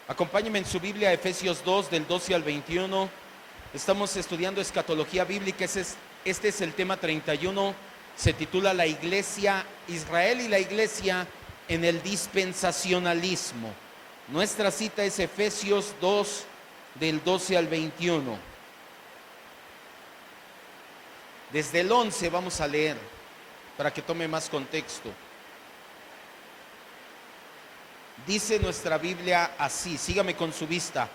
Acompáñenme en su Biblia, Efesios 2, del 12 al 21. Estamos estudiando escatología bíblica. Este es el tema 31. Se titula La Iglesia, Israel y la Iglesia en el dispensacionalismo. Nuestra cita es Efesios 2, del 12 al 21. Desde el 11 vamos a leer para que tome más contexto. Dice nuestra Biblia así, sígame con su vista.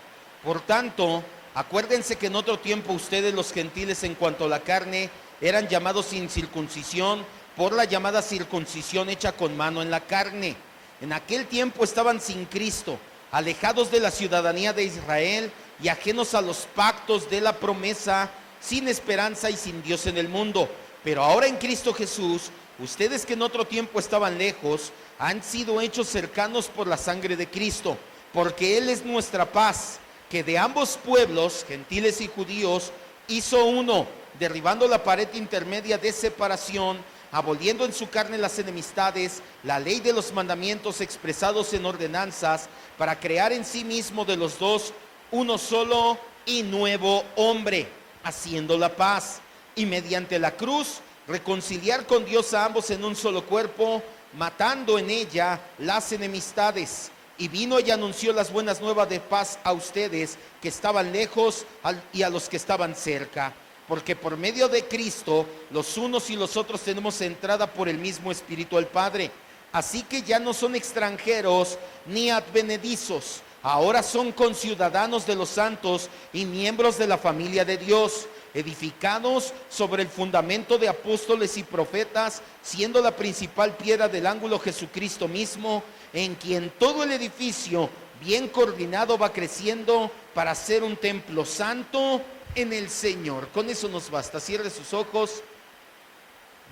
Por tanto, acuérdense que en otro tiempo ustedes los gentiles en cuanto a la carne eran llamados sin circuncisión por la llamada circuncisión hecha con mano en la carne. En aquel tiempo estaban sin Cristo, alejados de la ciudadanía de Israel y ajenos a los pactos de la promesa, sin esperanza y sin Dios en el mundo. Pero ahora en Cristo Jesús, ustedes que en otro tiempo estaban lejos, han sido hechos cercanos por la sangre de Cristo, porque Él es nuestra paz, que de ambos pueblos, gentiles y judíos, hizo uno, derribando la pared intermedia de separación, aboliendo en su carne las enemistades, la ley de los mandamientos expresados en ordenanzas, para crear en sí mismo de los dos uno solo y nuevo hombre, haciendo la paz, y mediante la cruz reconciliar con Dios a ambos en un solo cuerpo, matando en ella las enemistades. Y vino y anunció las buenas nuevas de paz a ustedes que estaban lejos y a los que estaban cerca, porque por medio de Cristo los unos y los otros tenemos entrada por el mismo Espíritu al Padre. Así que ya no son extranjeros ni advenedizos, ahora son conciudadanos de los santos y miembros de la familia de Dios, edificados sobre el fundamento de apóstoles y profetas, siendo la principal piedra del ángulo Jesucristo mismo, en quien todo el edificio bien coordinado va creciendo para ser un templo santo en el Señor. Con eso nos basta. Cierre sus ojos.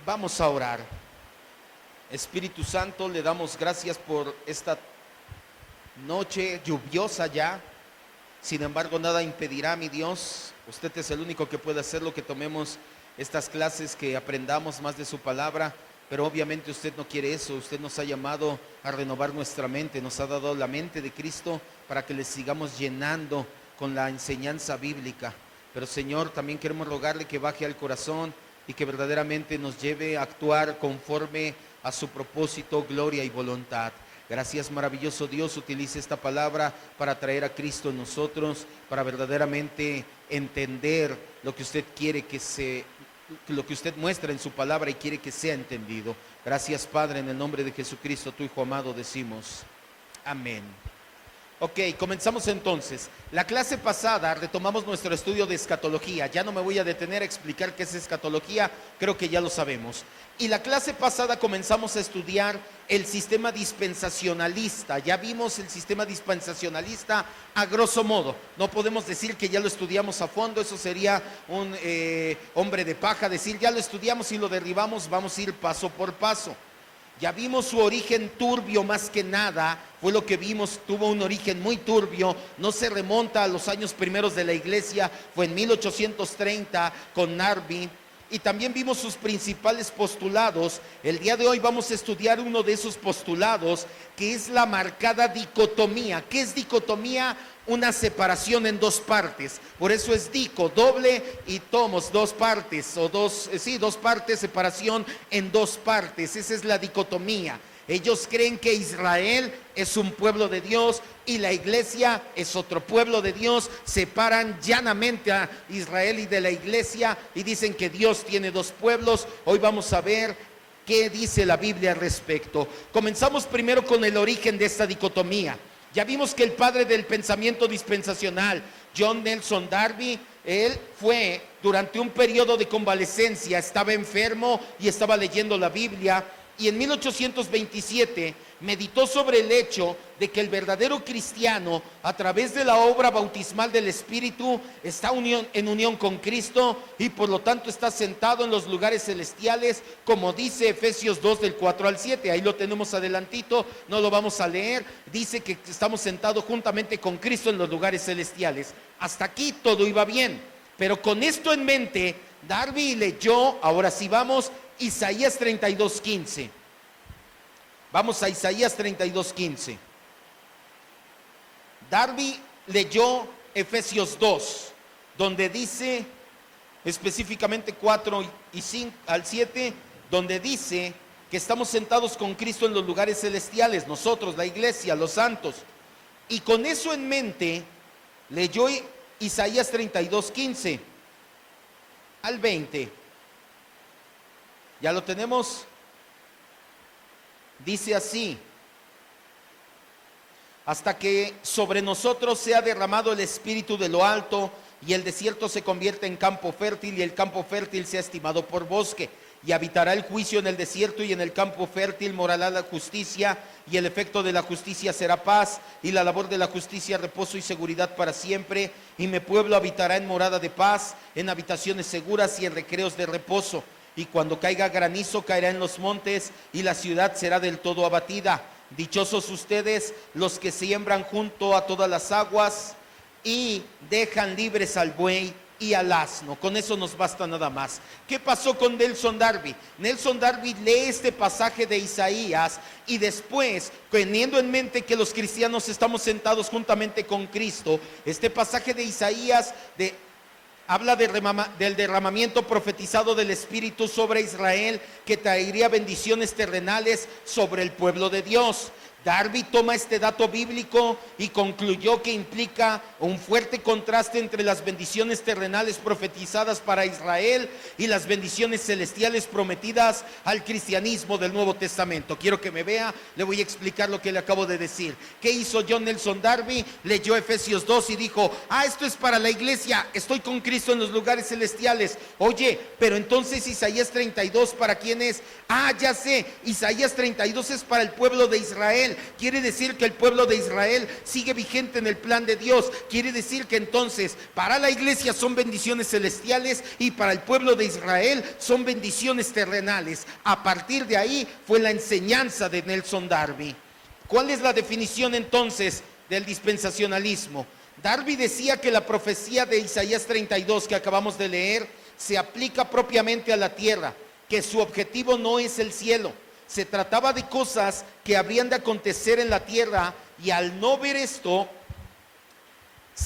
Vamos a orar. Espíritu Santo, le damos gracias por esta noche lluviosa ya. Sin embargo, nada impedirá, mi Dios. Usted es el único que puede hacerlo, que tomemos estas clases, que aprendamos más de su palabra. Pero obviamente usted no quiere eso. Usted nos ha llamado a renovar nuestra mente. Nos ha dado la mente de Cristo para que le sigamos llenando con la enseñanza bíblica. Pero Señor, también queremos rogarle que baje al corazón y que verdaderamente nos lleve a actuar conforme a su propósito, gloria y voluntad. Gracias, maravilloso Dios. Utilice esta palabra para traer a Cristo en nosotros, para verdaderamente entender lo que usted quiere lo que usted muestra en su palabra y quiere que sea entendido. Gracias, Padre, en el nombre de Jesucristo, tu Hijo amado, decimos amén. Ok, comenzamos entonces. La clase pasada retomamos nuestro estudio de escatología. Ya no me voy a detener a explicar qué es escatología, creo que ya lo sabemos. Y la clase pasada comenzamos a estudiar el sistema dispensacionalista. Ya vimos el sistema dispensacionalista a grosso modo. No podemos decir que ya lo estudiamos a fondo, eso sería un hombre de paja, decir ya lo estudiamos y lo derribamos, vamos a ir paso por paso. Ya vimos su origen turbio, más que nada, fue lo que vimos, tuvo un origen muy turbio, no se remonta a los años primeros de la iglesia, fue en 1830 con Narby. Y también vimos sus principales postulados. El día de hoy vamos a estudiar uno de esos postulados, que es la marcada dicotomía. ¿Qué es dicotomía? Una separación en dos partes. Por eso es dico, doble, y tomos, dos partes, dos partes, separación en dos partes. Esa es la dicotomía. Ellos creen que Israel es un pueblo de Dios y la iglesia es otro pueblo de Dios. Separan llanamente a Israel y de la iglesia y dicen que Dios tiene dos pueblos. Hoy vamos a ver qué dice la Biblia al respecto. Comenzamos primero con el origen de esta dicotomía. Ya vimos que el padre del pensamiento dispensacional, John Nelson Darby, él fue durante un periodo de convalecencia, estaba enfermo y estaba leyendo la Biblia. Y en 1827 meditó sobre el hecho de que el verdadero cristiano, a través de la obra bautismal del Espíritu, está en unión con Cristo y por lo tanto está sentado en los lugares celestiales, como dice Efesios 2 del 4 al 7. Ahí lo tenemos adelantito, no lo vamos a leer. Dice que estamos sentados juntamente con Cristo en los lugares celestiales. Hasta aquí todo iba bien, pero con esto en mente, Darby leyó, ahora sí vamos, Isaías 32:15. Vamos a Isaías 32:15. Darby leyó Efesios 2, donde dice, específicamente 4 y 5 al 7, donde dice que estamos sentados con Cristo en los lugares celestiales, nosotros, la iglesia, los santos. Y con eso en mente, leyó Isaías 32, 15 al 20. ¿Ya lo tenemos? Dice así: hasta que sobre nosotros sea derramado el espíritu de lo alto, y el desierto se convierte en campo fértil, y el campo fértil sea estimado por bosque. Y habitará el juicio en el desierto, y en el campo fértil morará la justicia, y el efecto de la justicia será paz, y la labor de la justicia reposo y seguridad para siempre. Y mi pueblo habitará en morada de paz, en habitaciones seguras y en recreos de reposo. Y cuando caiga granizo, caerá en los montes, y la ciudad será del todo abatida. Dichosos ustedes los que siembran junto a todas las aguas y dejan libres al buey y al asno. Con eso nos basta nada más. ¿Qué pasó con Nelson Darby? Nelson Darby lee este pasaje de Isaías y después, teniendo en mente que los cristianos estamos sentados juntamente con Cristo, este pasaje de Isaías habla del derramamiento profetizado del Espíritu sobre Israel, que traería bendiciones terrenales sobre el pueblo de Dios. Darby toma este dato bíblico y concluyó que implica un fuerte contraste entre las bendiciones terrenales profetizadas para Israel y las bendiciones celestiales prometidas al cristianismo del Nuevo Testamento. Quiero que me vea, le voy a explicar lo que le acabo de decir. ¿Qué hizo John Nelson Darby? Leyó Efesios 2 y dijo: esto es para la iglesia, estoy con Cristo en los lugares celestiales. Oye, pero entonces Isaías 32, ¿para quién es? Ya sé, Isaías 32 es para el pueblo de Israel. Quiere decir que el pueblo de Israel sigue vigente en el plan de Dios. Quiere decir que entonces para la iglesia son bendiciones celestiales y para el pueblo de Israel son bendiciones terrenales. A partir de ahí fue la enseñanza de Nelson Darby. ¿Cuál es la definición entonces del dispensacionalismo? Darby decía que la profecía de Isaías 32 que acabamos de leer se aplica propiamente a la tierra, que su objetivo no es el cielo. Se trataba de cosas que habrían de acontecer en la tierra, y al no ver esto,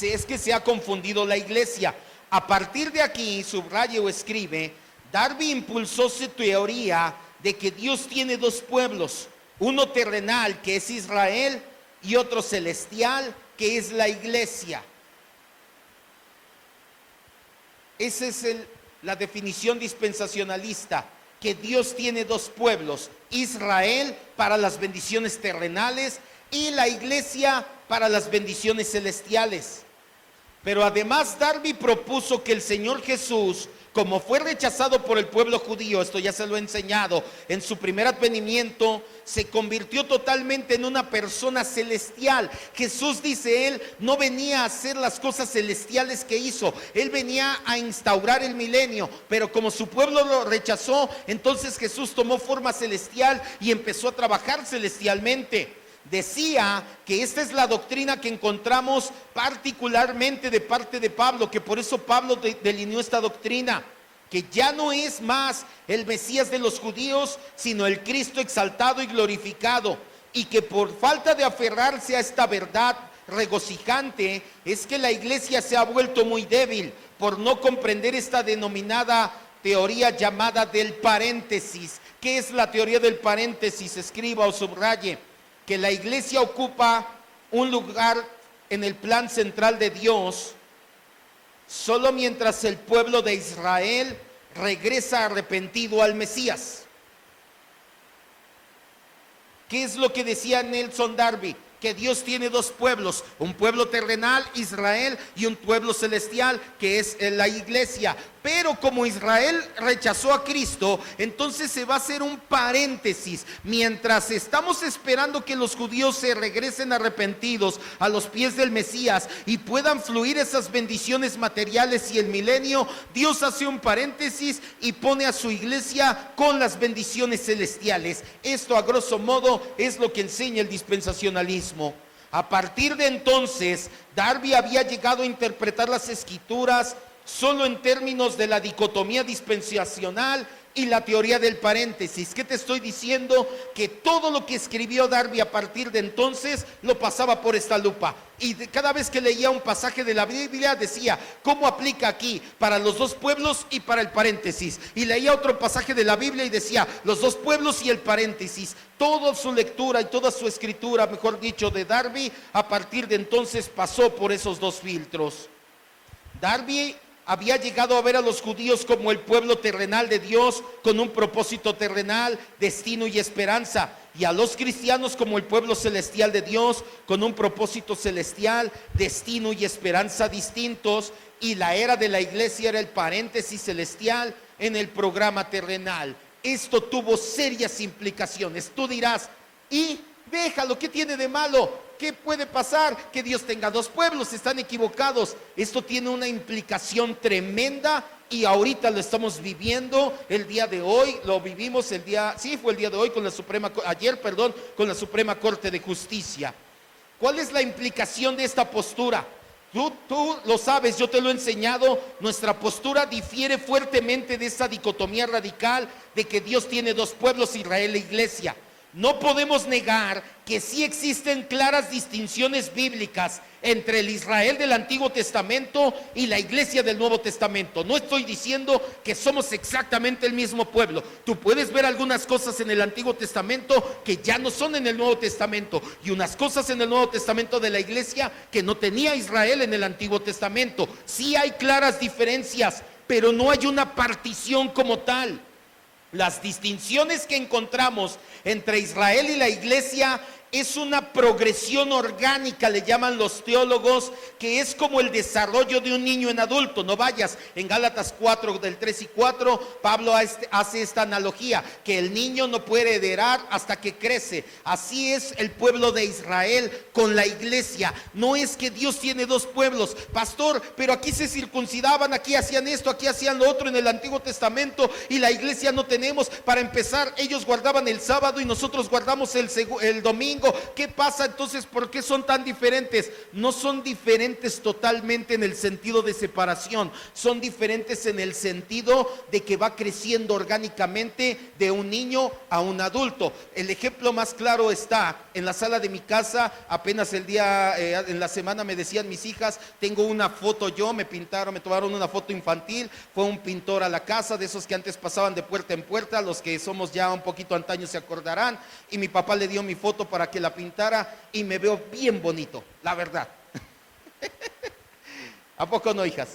es que se ha confundido la iglesia. A partir de aquí, subraya o escribe, Darby impulsó su teoría de que Dios tiene dos pueblos, uno terrenal, que es Israel, y otro celestial, que es la iglesia. Esa es la definición dispensacionalista, que Dios tiene dos pueblos, Israel para las bendiciones terrenales y la iglesia para las bendiciones celestiales. Pero además Darby propuso que el Señor Jesús, como fue rechazado por el pueblo judío, esto ya se lo he enseñado, en su primer advenimiento, se convirtió totalmente en una persona celestial. Jesús, dice él, no venía a hacer las cosas celestiales que hizo, él venía a instaurar el milenio, pero como su pueblo lo rechazó, entonces Jesús tomó forma celestial y empezó a trabajar celestialmente. Decía que esta es la doctrina que encontramos particularmente de parte de Pablo, que por eso Pablo delineó esta doctrina, que ya no es más el Mesías de los judíos, sino el Cristo exaltado y glorificado, y que por falta de aferrarse a esta verdad regocijante, es que la iglesia se ha vuelto muy débil por no comprender esta denominada teoría llamada del paréntesis. ¿Qué es la teoría del paréntesis? Escriba o subraye: que la iglesia ocupa un lugar en el plan central de Dios solo mientras el pueblo de Israel regresa arrepentido al Mesías. ¿Qué es lo que decía Nelson Darby? Que Dios tiene dos pueblos, un pueblo terrenal, Israel, y un pueblo celestial, que es la iglesia. Pero como Israel rechazó a Cristo, entonces se va a hacer un paréntesis. Mientras estamos esperando que los judíos se regresen arrepentidos a los pies del Mesías y puedan fluir esas bendiciones materiales y el milenio, Dios hace un paréntesis y pone a su iglesia con las bendiciones celestiales. Esto, a grosso modo, es lo que enseña el dispensacionalismo. A partir de entonces, Darby había llegado a interpretar las Escrituras solo en términos de la dicotomía dispensacional y la teoría del paréntesis. ¿Qué te estoy diciendo? Que todo lo que escribió Darby a partir de entonces lo pasaba por esta lupa. Y cada vez que leía un pasaje de la Biblia decía, ¿cómo aplica aquí para los dos pueblos y para el paréntesis? Y leía otro pasaje de la Biblia y decía, los dos pueblos y el paréntesis. Toda su lectura y toda su escritura, mejor dicho, de Darby, a partir de entonces pasó por esos dos filtros. Darby había llegado a ver a los judíos como el pueblo terrenal de Dios, con un propósito terrenal, destino y esperanza, y a los cristianos como el pueblo celestial de Dios, con un propósito celestial, destino y esperanza distintos, y la era de la iglesia era el paréntesis celestial en el programa terrenal. Esto tuvo serias implicaciones. Tú dirás, y déjalo, ¿qué tiene de malo? ¿Qué puede pasar? Que Dios tenga dos pueblos, están equivocados. Esto tiene una implicación tremenda y ahorita lo estamos viviendo el día de hoy. Lo vivimos fue el día de hoy con ayer, con la Suprema Corte de Justicia. ¿Cuál es la implicación de esta postura? Tú lo sabes, yo te lo he enseñado. Nuestra postura difiere fuertemente de esa dicotomía radical de que Dios tiene dos pueblos, Israel e iglesia. No podemos negar que sí existen claras distinciones bíblicas entre el Israel del Antiguo Testamento y la iglesia del Nuevo Testamento. No estoy diciendo que somos exactamente el mismo pueblo. Tú puedes ver algunas cosas en el Antiguo Testamento que ya no son en el Nuevo Testamento, y unas cosas en el Nuevo Testamento de la iglesia que no tenía Israel en el Antiguo Testamento. Sí hay claras diferencias, pero no hay una partición como tal. Las distinciones que encontramos entre Israel y la iglesia es una progresión orgánica, le llaman los teólogos, que es como el desarrollo de un niño en adulto. No vayas, en Gálatas 4, del 3 y 4, Pablo hace esta analogía, que el niño no puede heredar hasta que crece. Así es el pueblo de Israel con la iglesia. No es que Dios tiene dos pueblos, pastor, pero aquí se circuncidaban, aquí hacían esto, aquí hacían lo otro en el Antiguo Testamento, y la iglesia no tenemos. Para empezar, ellos guardaban el sábado y nosotros guardamos el domingo. ¿Qué pasa entonces? ¿Por qué son tan diferentes? No son diferentes totalmente en el sentido de separación, son diferentes en el sentido de que va creciendo orgánicamente de un niño a un adulto. El ejemplo más claro está en la sala de mi casa. Apenas en la semana me decían mis hijas, tengo una foto me tomaron una foto infantil, fue un pintor a la casa, de esos que antes pasaban de puerta en puerta, los que somos ya un poquito antaños se acordarán, y mi papá le dio mi foto para que la pintara, y me veo bien bonito, la verdad. ¿A poco no, hijas?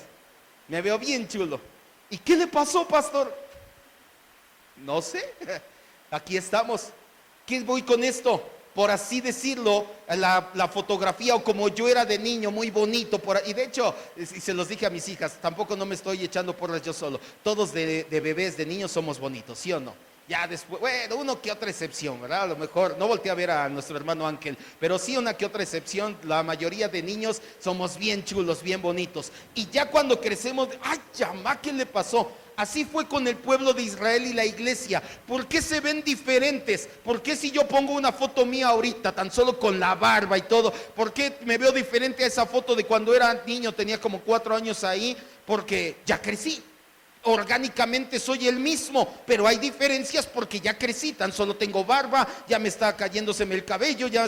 Me veo bien chulo. ¿Y qué le pasó, pastor? No sé, aquí estamos. ¿Qué voy con esto? Por así decirlo, la fotografía, o como yo era de niño, muy bonito. Y de hecho, y se los dije a mis hijas, tampoco no me estoy echando porras yo solo. Todos de bebés, de niños somos bonitos, ¿sí o no? Ya después, bueno, uno que otra excepción, ¿verdad? A lo mejor, no volteé a ver a nuestro hermano Ángel, pero sí una que otra excepción. La mayoría de niños somos bien chulos, bien bonitos. Y ya cuando crecemos, ¡ay, llama! ¿Qué le pasó? Así fue con el pueblo de Israel y la iglesia. ¿Por qué se ven diferentes? ¿Por qué si yo pongo una foto mía ahorita, tan solo con la barba y todo, por qué me veo diferente a esa foto de cuando era niño, tenía como 4 años ahí? Porque ya crecí. Orgánicamente soy el mismo, pero hay diferencias porque ya crecí, tan solo tengo barba, ya me está cayéndoseme el cabello, ya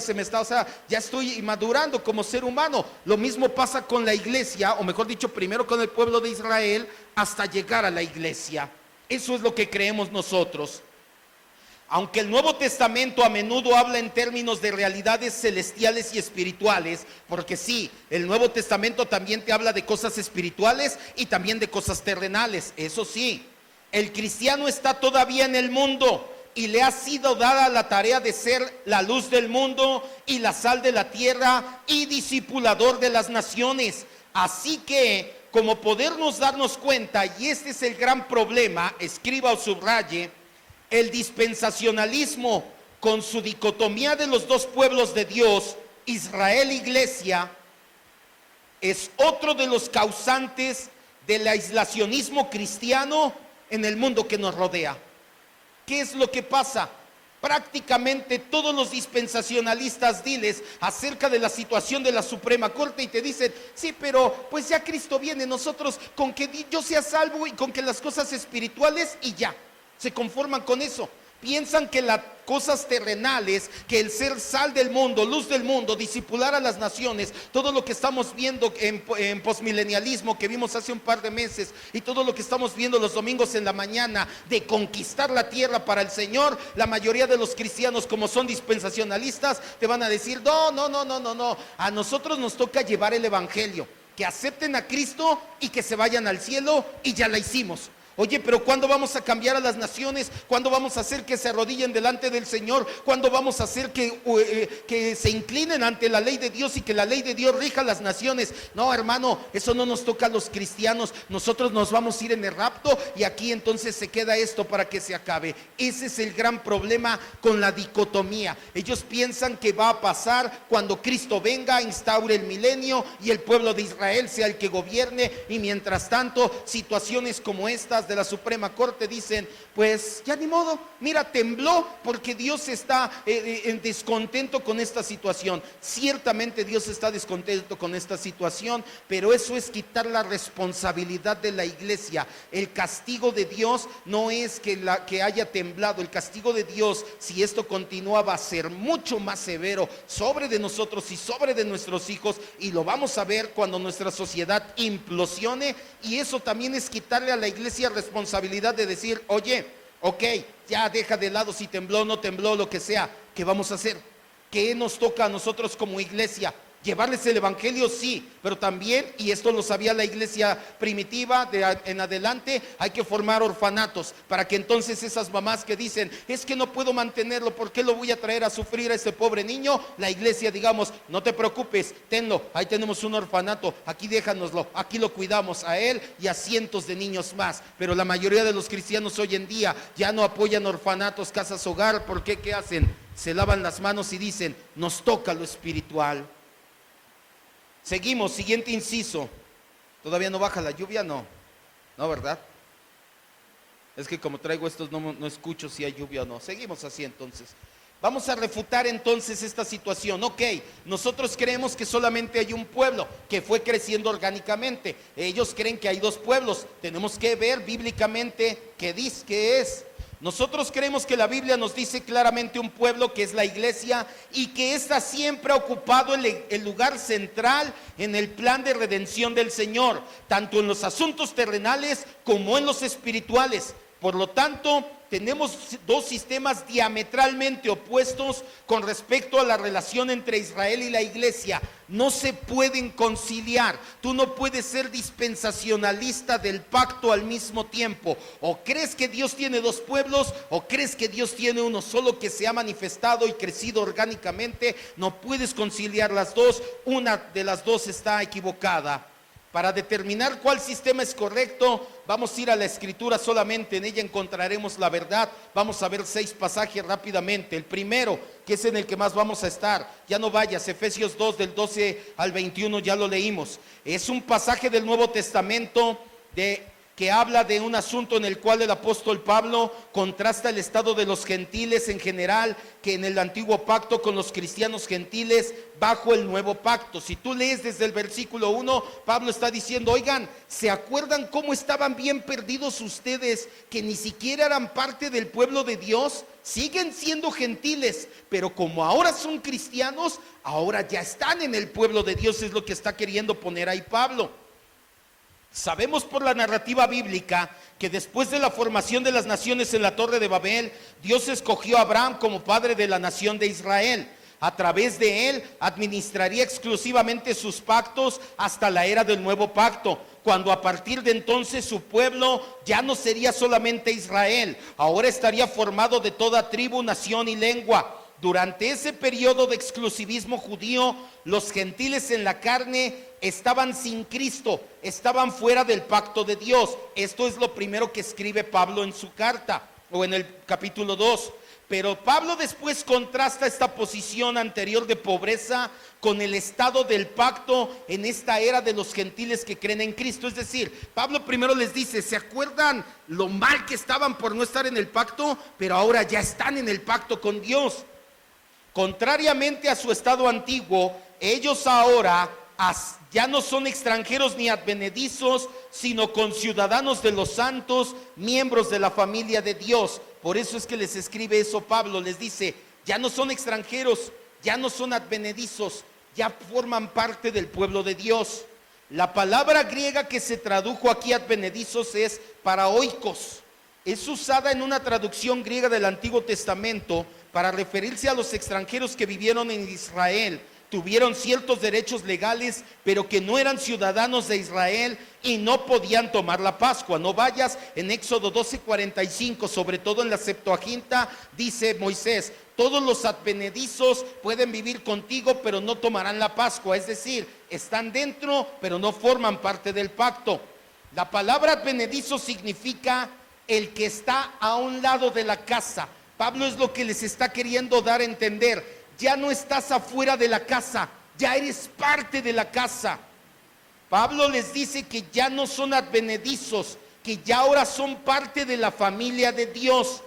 estoy madurando como ser humano. Lo mismo pasa con la iglesia, o mejor dicho, primero con el pueblo de Israel hasta llegar a la iglesia. Eso es lo que creemos nosotros. Aunque el Nuevo Testamento a menudo habla en términos de realidades celestiales y espirituales, porque sí, el Nuevo Testamento también te habla de cosas espirituales y también de cosas terrenales, eso sí. El cristiano está todavía en el mundo y le ha sido dada la tarea de ser la luz del mundo y la sal de la tierra y discipulador de las naciones. Así que, como podernos darnos cuenta, y este es el gran problema, escriba o subraye, el dispensacionalismo, con su dicotomía de los dos pueblos de Dios, Israel e iglesia, es otro de los causantes del aislacionismo cristiano en el mundo que nos rodea. ¿Qué es lo que pasa? Prácticamente todos los dispensacionalistas, diles acerca de la situación de la Suprema Corte y te dicen, sí, pero pues ya Cristo viene, nosotros con que yo sea salvo y con que las cosas espirituales y ya. Se conforman con eso. Piensan que las cosas terrenales, que el ser sal del mundo, luz del mundo, discipular a las naciones, todo lo que estamos viendo en posmilenialismo que vimos hace un par de meses, y todo lo que estamos viendo los domingos en la mañana de conquistar la tierra para el Señor, la mayoría de los cristianos, como son dispensacionalistas, te van a decir, no, a nosotros nos toca llevar el evangelio, que acepten a Cristo y que se vayan al cielo, y ya la hicimos. Oye, pero ¿cuándo vamos a cambiar a las naciones? ¿Cuándo vamos a hacer que se arrodillen delante del Señor? ¿Cuándo vamos a hacer que se inclinen ante la ley de Dios y que la ley de Dios rija las naciones? No, hermano, eso no nos toca a los cristianos. Nosotros nos vamos a ir en el rapto y aquí entonces se queda esto para que se acabe. Ese es el gran problema con la dicotomía. Ellos piensan que va a pasar cuando Cristo venga, instaure el milenio y el pueblo de Israel sea el que gobierne, y mientras tanto situaciones como estas de la Suprema Corte dicen, pues ya ni modo, mira, tembló porque Dios está en descontento con esta situación. Ciertamente Dios está descontento con esta situación, pero eso es quitar la responsabilidad de la iglesia. El castigo de Dios no es que haya temblado. El castigo de Dios, si esto continúa, va a ser mucho más severo sobre de nosotros y sobre de nuestros hijos, y lo vamos a ver cuando nuestra sociedad implosione. Y eso también es quitarle a la iglesia responsabilidad de decir, oye, ok, ya deja de lado si tembló, no tembló, lo que sea. ¿Qué vamos a hacer? ¿Qué nos toca a nosotros como iglesia? Llevarles el evangelio, sí, pero también, y esto lo sabía la iglesia primitiva, en adelante hay que formar orfanatos, para que entonces esas mamás que dicen, es que no puedo mantenerlo, ¿por qué lo voy a traer a sufrir a ese pobre niño? La iglesia, digamos, no te preocupes, tenlo, ahí tenemos un orfanato, aquí déjanoslo, aquí lo cuidamos a él y a cientos de niños más. Pero la mayoría de los cristianos hoy en día ya no apoyan orfanatos, casas hogar. ¿Por qué? ¿Qué hacen? Se lavan las manos y dicen, nos toca lo espiritual. Seguimos, siguiente inciso. ¿Todavía no baja la lluvia? No, ¿verdad? Es que como traigo estos no escucho si hay lluvia o no. Seguimos así entonces. Vamos a refutar entonces esta situación. Ok, nosotros creemos que solamente hay un pueblo que fue creciendo orgánicamente. Ellos creen que hay dos pueblos. Tenemos que ver bíblicamente qué dice que es. Nosotros creemos que la Biblia nos dice claramente un pueblo, que es la iglesia, y que ésta siempre ha ocupado el lugar central en el plan de redención del Señor, tanto en los asuntos terrenales como en los espirituales. Por lo tanto, tenemos dos sistemas diametralmente opuestos con respecto a la relación entre Israel y la iglesia. No se pueden conciliar. Tú no puedes ser dispensacionalista del pacto al mismo tiempo. O crees que Dios tiene dos pueblos, o crees que Dios tiene uno solo que se ha manifestado y crecido orgánicamente. No puedes conciliar las dos. Una de las dos está equivocada. Para determinar cuál sistema es correcto, vamos a ir a la Escritura solamente, en ella encontraremos la verdad. Vamos a ver 6 pasajes rápidamente. El primero, que es en el que más vamos a estar, ya no vayas, Efesios 2 del 12 al 21, ya lo leímos. Es un pasaje del Nuevo Testamento que habla de un asunto en el cual el apóstol Pablo contrasta el estado de los gentiles en general, que en el antiguo pacto, con los cristianos gentiles bajo el nuevo pacto. Si tú lees desde el versículo 1, Pablo está diciendo, oigan, ¿se acuerdan cómo estaban bien perdidos ustedes, que ni siquiera eran parte del pueblo de Dios? Siguen siendo gentiles, pero como ahora son cristianos, ahora ya están en el pueblo de Dios. Es lo que está queriendo poner ahí Pablo. Sabemos por la narrativa bíblica que después de la formación de las naciones en la Torre de Babel, Dios escogió a Abraham como padre de la nación de Israel. A través de él administraría exclusivamente sus pactos hasta la era del nuevo pacto, cuando a partir de entonces su pueblo ya no sería solamente Israel, ahora estaría formado de toda tribu, nación y lengua. Durante ese periodo de exclusivismo judío, los gentiles en la carne estaban sin Cristo, estaban fuera del pacto de Dios. Esto es lo primero que escribe Pablo en su carta, o en el capítulo 2. Pero Pablo después contrasta esta posición anterior de pobreza con el estado del pacto en esta era de los gentiles que creen en Cristo. Es decir, Pablo primero les dice, ¿se acuerdan lo mal que estaban por no estar en el pacto? Pero ahora ya están en el pacto con Dios. Contrariamente a su estado antiguo, ellos ahora Ya no son extranjeros ni advenedizos, sino conciudadanos de los santos, miembros de la familia de Dios. Por eso es que les escribe eso Pablo, les dice, ya no son extranjeros, ya no son advenedizos, ya forman parte del pueblo de Dios. La palabra griega que se tradujo aquí advenedizos es paraoikos. Es usada en una traducción griega del Antiguo Testamento para referirse a los extranjeros que vivieron en Israel, tuvieron ciertos derechos legales, pero que no eran ciudadanos de Israel y no podían tomar la Pascua. No vayas, en Éxodo 12:45, sobre todo en la Septuaginta, dice Moisés, todos los advenedizos pueden vivir contigo, pero no tomarán la Pascua. Es decir, están dentro, pero no forman parte del pacto. La palabra advenedizo significa el que está a un lado de la casa. Pablo es lo que les está queriendo dar a entender. Ya no estás afuera de la casa, ya eres parte de la casa. Pablo les dice que ya no son advenedizos, que ya ahora son parte de la familia de Dios.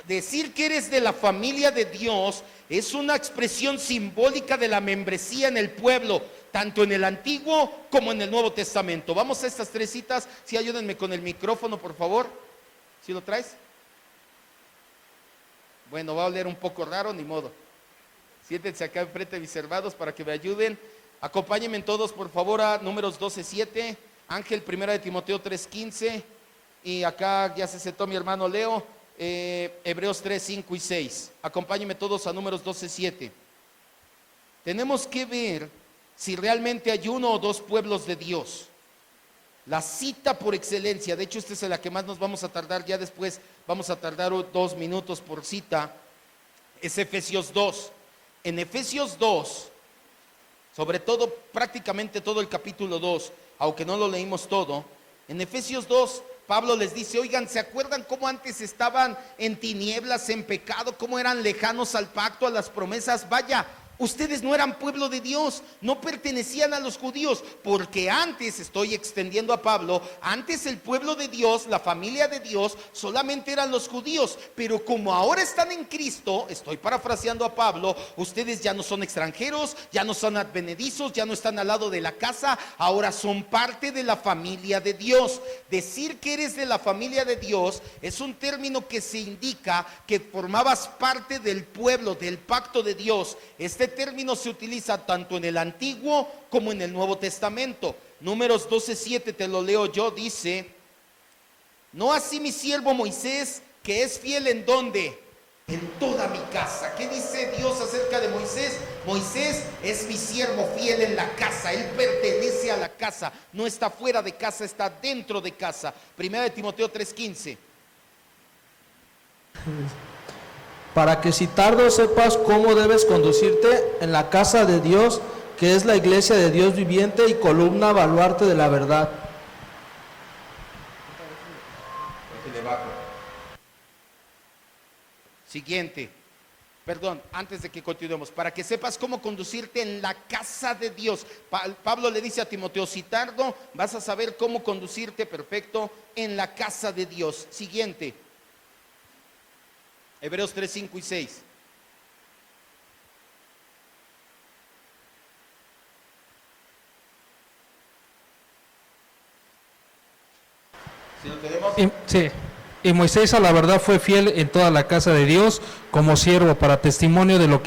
Decir que eres de la familia de Dios es una expresión simbólica de la membresía en el pueblo, tanto en el Antiguo como en el Nuevo Testamento. Vamos a estas tres citas. Sí, ayúdenme con el micrófono, por favor. ¿Sí lo traes? Bueno, va a oler un poco raro, ni modo. Siéntense acá enfrente, mis hermanos, para que me ayuden. Acompáñenme todos, por favor, a Números 12:7, Ángel, 1 de Timoteo 3:15, y acá ya se sentó mi hermano Leo, Hebreos 3:5 y 6. Acompáñenme todos a Números 12:7. Tenemos que ver si realmente hay uno o dos pueblos de Dios. La cita por excelencia, de hecho esta es la que más nos vamos a tardar, ya después vamos a tardar 2 minutos por cita, es Efesios 2. En Efesios 2, sobre todo prácticamente todo el capítulo 2, aunque no lo leímos todo, en Efesios 2 Pablo les dice, oigan, ¿se acuerdan cómo antes estaban en tinieblas, en pecado, cómo eran lejanos al pacto, a las promesas? Vaya, ustedes no eran pueblo de Dios, no pertenecían a los judíos, porque antes, estoy extendiendo a Pablo, antes el pueblo de Dios, la familia de Dios, solamente eran los judíos, pero como ahora están en Cristo, estoy parafraseando a Pablo, ustedes ya no son extranjeros, ya no son advenedizos, ya no están al lado de la casa, ahora son parte de la familia de Dios. Decir que eres de la familia de Dios es un término que se indica que formabas parte del pueblo, del pacto de Dios. Este término se utiliza tanto en el Antiguo como en el Nuevo Testamento. Números 12:7, te lo leo yo, dice, no así mi siervo Moisés, que es fiel en ¿dónde? En toda mi casa. ¿Qué dice Dios acerca de Moisés? Moisés es mi siervo fiel en la casa, él pertenece a la casa, no está fuera de casa, está dentro de casa. 1 de Timoteo 3:15. Para que si tardo sepas cómo debes conducirte en la casa de Dios, que es la iglesia de Dios viviente y columna baluarte de la verdad. Siguiente. Perdón, antes de que continuemos, para que sepas cómo conducirte en la casa de Dios. Pablo le dice a Timoteo, si tardo, vas a saber cómo conducirte perfecto en la casa de Dios. Siguiente. Hebreos 3:5 y 6. ¿Sí lo tenemos? Sí. Y Moisés a la verdad fue fiel en toda la casa de Dios como siervo para testimonio de lo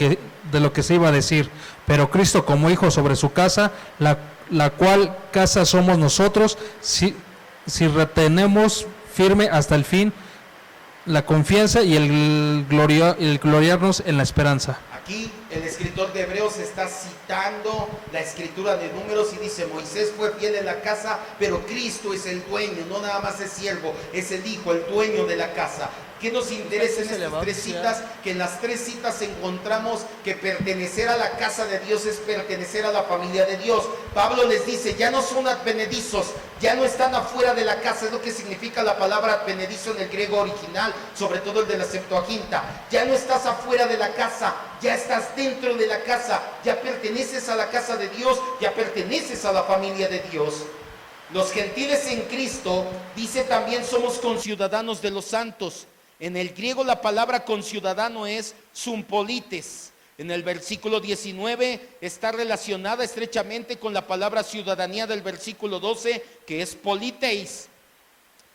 que se iba a decir. Pero Cristo como hijo sobre su casa, la cual casa somos nosotros, si retenemos firme hasta el fin la confianza y el gloriarnos en la esperanza. Aquí el escritor de Hebreos está citando la escritura de Números y dice, Moisés fue fiel en la casa, pero Cristo es el dueño, no nada más es siervo, es el hijo, el dueño de la casa. ¿Qué nos interesa en estas tres citas? Que en las tres citas encontramos que pertenecer a la casa de Dios es pertenecer a la familia de Dios. Pablo les dice, ya no son advenedizos, ya no están afuera de la casa, es lo que significa la palabra advenedizo en el griego original, sobre todo el de la Septuaginta. Ya no estás afuera de la casa, ya estás dentro de la casa, ya perteneces a la casa de Dios, ya perteneces a la familia de Dios. Los gentiles en Cristo, dice también, somos conciudadanos de los santos. En el griego la palabra conciudadano es zumpolites. en el versículo 19 está relacionada estrechamente con la palabra ciudadanía del versículo 12, que es politeis,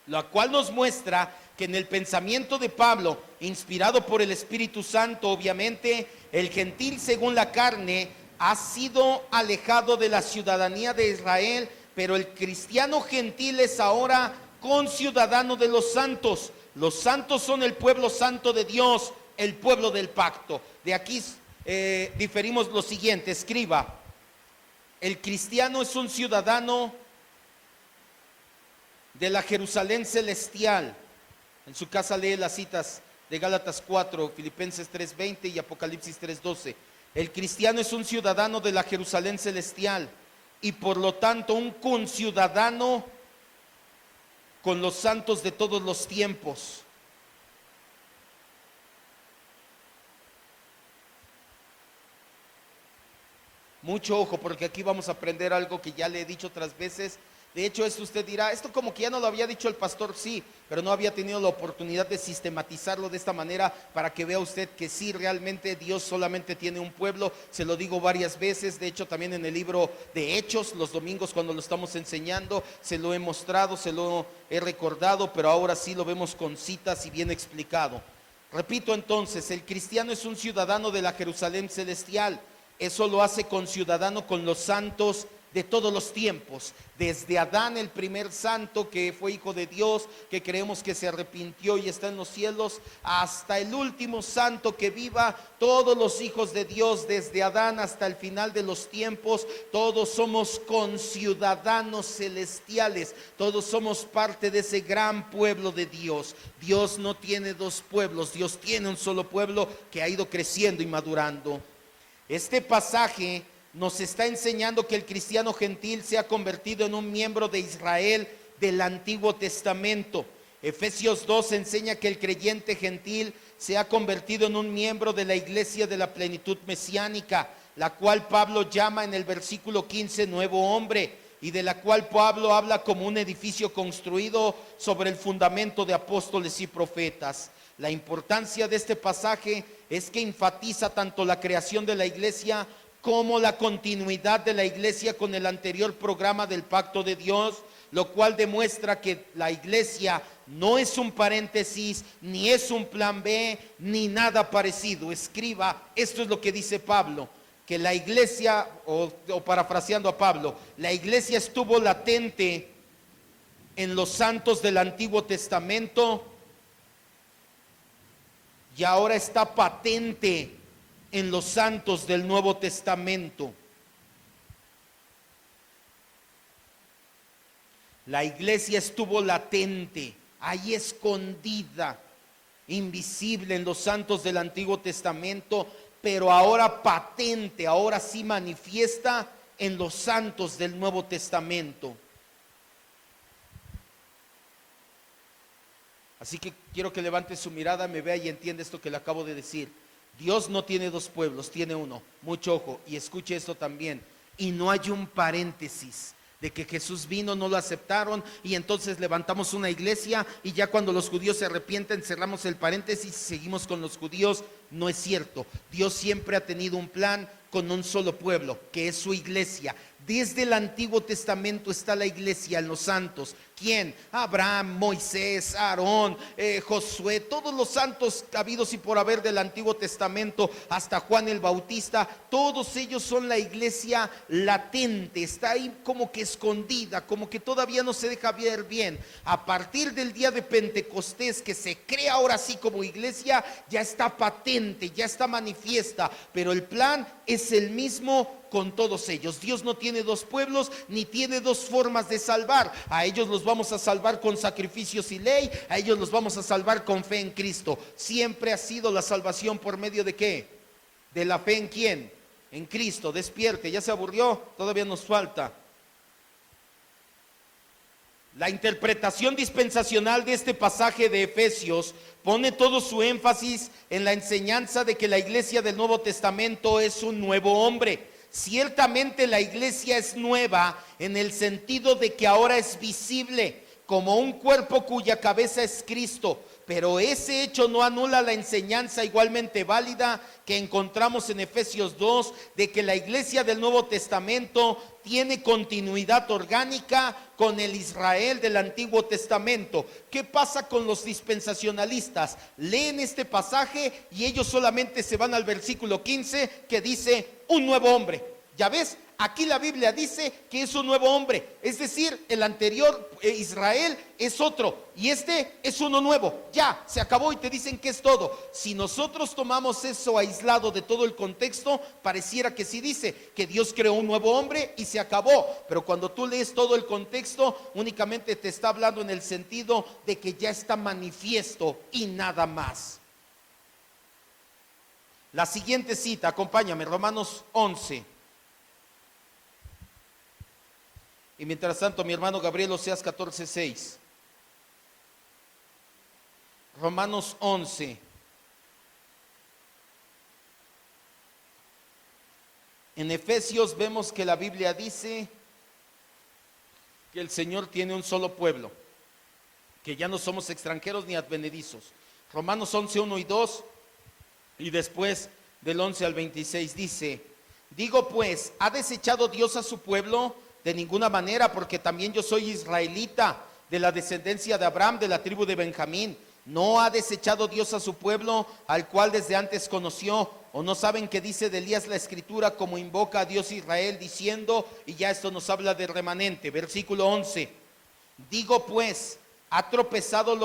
la cual nos muestra que en el pensamiento de Pablo, inspirado por el Espíritu Santo, obviamente, el gentil según la carne ha sido alejado de la ciudadanía de Israel, pero el cristiano gentil es ahora conciudadano de los santos. Los santos son el pueblo santo de Dios, el pueblo del pacto. De aquí diferimos lo siguiente, escriba: el cristiano es un ciudadano de la Jerusalén celestial. En su casa lee las citas de Gálatas 4, Filipenses 3:20 y Apocalipsis 3:12. El cristiano es un ciudadano de la Jerusalén celestial y por lo tanto un conciudadano con los santos de todos los tiempos. Mucho ojo, porque aquí vamos a aprender algo que ya le he dicho otras veces. De hecho, esto usted dirá, esto como que ya no lo había dicho el pastor, sí, pero no había tenido la oportunidad de sistematizarlo de esta manera para que vea usted que sí, realmente Dios solamente tiene un pueblo. Se lo digo varias veces, de hecho también en el libro de Hechos, los domingos cuando lo estamos enseñando, se lo he mostrado, se lo he recordado, pero ahora sí lo vemos con citas y bien explicado. Repito entonces, el cristiano es un ciudadano de la Jerusalén celestial. Eso lo hace conciudadano con los santos de todos los tiempos, desde Adán, el primer santo que fue hijo de Dios, que creemos que se arrepintió y está en los cielos, hasta el último santo que viva. Todos los hijos de Dios, desde Adán hasta el final de los tiempos, todos somos conciudadanos celestiales, todos somos parte de ese gran pueblo de Dios. Dios no tiene dos pueblos, Dios tiene un solo pueblo que ha ido creciendo y madurando. Este pasaje nos está enseñando que el cristiano gentil se ha convertido en un miembro de Israel del Antiguo Testamento. Efesios 2 enseña que el creyente gentil se ha convertido en un miembro de la iglesia de la plenitud mesiánica, la cual Pablo llama en el versículo 15 nuevo hombre, y de la cual Pablo habla como un edificio construido sobre el fundamento de apóstoles y profetas. La importancia de este pasaje es que enfatiza tanto la creación de la iglesia como la continuidad de la iglesia con el anterior programa del pacto de Dios, lo cual demuestra que la iglesia no es un paréntesis, ni es un plan B, ni nada parecido. Escriba, esto es lo que dice Pablo, que la iglesia, o parafraseando a Pablo, la iglesia estuvo latente en los santos del Antiguo Testamento y ahora está patente en los santos del Nuevo Testamento. La iglesia estuvo latente, ahí escondida, invisible en los santos del Antiguo Testamento, pero ahora patente, ahora sí manifiesta en los santos del Nuevo Testamento. Así que quiero que levante su mirada, me vea y entienda esto que le acabo de decir. Dios no tiene dos pueblos, tiene uno. Mucho ojo, y escuche esto también. Y no hay un paréntesis de que Jesús vino, no lo aceptaron y entonces levantamos una iglesia y ya cuando los judíos se arrepienten cerramos el paréntesis y seguimos con los judíos. No es cierto. Dios siempre ha tenido un plan con un solo pueblo, que es su iglesia. Desde el Antiguo Testamento está la iglesia en los santos. ¿Quién? Abraham, Moisés, Aarón, Josué, todos los santos habidos y por haber del Antiguo Testamento, hasta Juan el Bautista, todos ellos son la iglesia latente, está ahí como que escondida, como que todavía no se deja ver bien. A partir del día de Pentecostés, que se crea ahora sí como iglesia, ya está patente, ya está manifiesta, pero el plan es el mismo con todos ellos. Dios no tiene dos pueblos ni tiene dos formas de salvar. A ellos los vamos a salvar con sacrificios y ley, a ellos los vamos a salvar con fe en Cristo. Siempre ha sido la salvación por medio de ¿qué? De la fe en ¿quién? En Cristo. Despierte, ¿ya se aburrió? Todavía nos falta. La interpretación dispensacional de este pasaje de Efesios pone todo su énfasis en la enseñanza de que la iglesia del Nuevo Testamento es un nuevo hombre. Ciertamente la iglesia es nueva en el sentido de que ahora es visible, como un cuerpo cuya cabeza es Cristo. Pero ese hecho no anula la enseñanza igualmente válida que encontramos en Efesios 2, de que la iglesia del Nuevo Testamento tiene continuidad orgánica con el Israel del Antiguo Testamento. ¿Qué pasa con los dispensacionalistas? Leen este pasaje y ellos solamente se van al versículo 15 que dice un nuevo hombre. ¿Ya ves? Aquí la Biblia dice que es un nuevo hombre, es decir, el anterior Israel es otro y este es uno nuevo. Ya, se acabó y te dicen que es todo. Si nosotros tomamos eso aislado de todo el contexto, pareciera que sí dice que Dios creó un nuevo hombre y se acabó. Pero cuando tú lees todo el contexto, únicamente te está hablando en el sentido de que ya está manifiesto y nada más. La siguiente cita, acompáñame, Romanos 11. Y mientras tanto, mi hermano Gabriel, Oseas 14:6. Romanos 11. En Efesios vemos que la Biblia dice que el Señor tiene un solo pueblo, que ya no somos extranjeros ni advenedizos. Romanos 11, 1 y 2, y después del 11 al 26 dice: digo pues, ¿ha desechado Dios a su pueblo? De ninguna manera, porque también yo soy israelita, de la descendencia de Abraham, de la tribu de Benjamín. ¿No ha desechado Dios a su pueblo, al cual desde antes conoció? ¿O no saben que dice de Elías la escritura, como invoca a Dios Israel, diciendo, y ya esto nos habla de remanente, versículo 11, digo pues, ¿han tropezado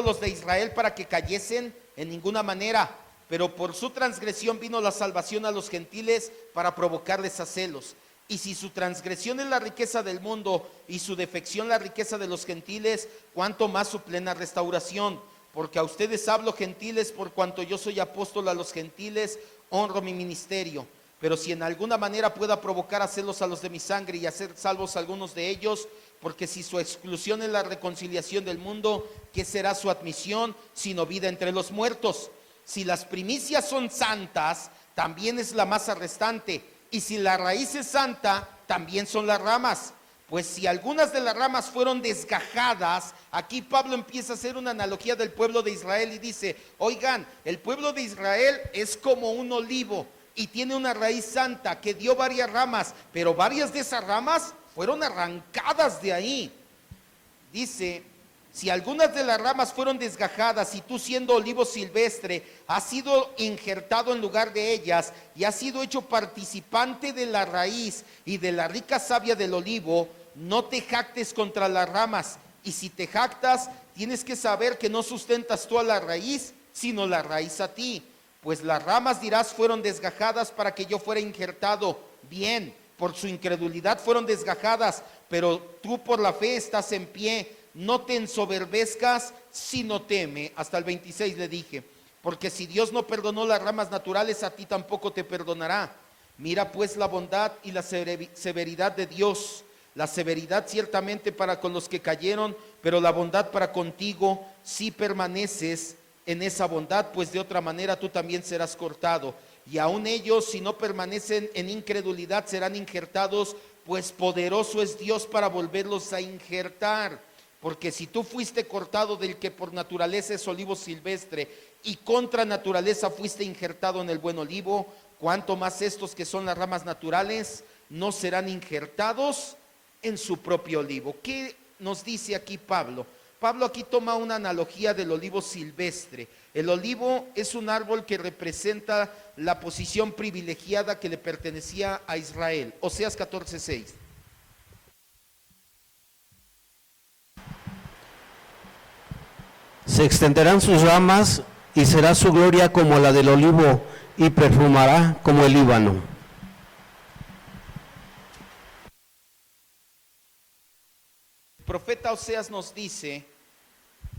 los de Israel para que cayesen? En ninguna manera, pero por su transgresión vino la salvación a los gentiles para provocarles a celos. Y si su transgresión es la riqueza del mundo y su defección la riqueza de los gentiles, cuánto más su plena restauración. Porque a ustedes hablo, gentiles, por cuanto yo soy apóstol a los gentiles, honro mi ministerio. Pero si en alguna manera pueda provocar a celos a los de mi sangre y hacer salvos a algunos de ellos, porque si su exclusión es la reconciliación del mundo, ¿qué será su admisión sino vida entre los muertos? Si las primicias son santas, también es la masa restante. Y si la raíz es santa, también son las ramas. Pues si algunas de las ramas fueron desgajadas, aquí Pablo empieza a hacer una analogía del pueblo de Israel y dice, oigan, el pueblo de Israel es como un olivo y tiene una raíz santa que dio varias ramas, pero varias de esas ramas fueron arrancadas de ahí. Dice, si algunas de las ramas fueron desgajadas y tú, siendo olivo silvestre, has sido injertado en lugar de ellas y has sido hecho participante de la raíz y de la rica savia del olivo, no te jactes contra las ramas. Y si te jactas, tienes que saber que no sustentas tú a la raíz, sino la raíz a ti. Pues las ramas, dirás, fueron desgajadas para que yo fuera injertado. Bien, por su incredulidad fueron desgajadas, pero tú por la fe estás en pie. No te ensoberbezcas, sino teme. Hasta el 26 le dije, porque si Dios no perdonó las ramas naturales, a ti tampoco te perdonará. Mira pues la bondad y la severidad de Dios. La severidad ciertamente para con los que cayeron, pero la bondad para contigo, si permaneces en esa bondad, pues de otra manera tú también serás cortado. Y aun ellos, si no permanecen en incredulidad, serán injertados, pues poderoso es Dios para volverlos a injertar. Porque si tú fuiste cortado del que por naturaleza es olivo silvestre y contra naturaleza fuiste injertado en el buen olivo, cuánto más estos que son las ramas naturales no serán injertados en su propio olivo. ¿Qué nos dice aquí Pablo? Pablo aquí toma una analogía del olivo silvestre. El olivo es un árbol que representa la posición privilegiada que le pertenecía a Israel. Oseas 14:6. Se extenderán sus ramas y será su gloria como la del olivo y perfumará como el Líbano. El profeta Oseas nos dice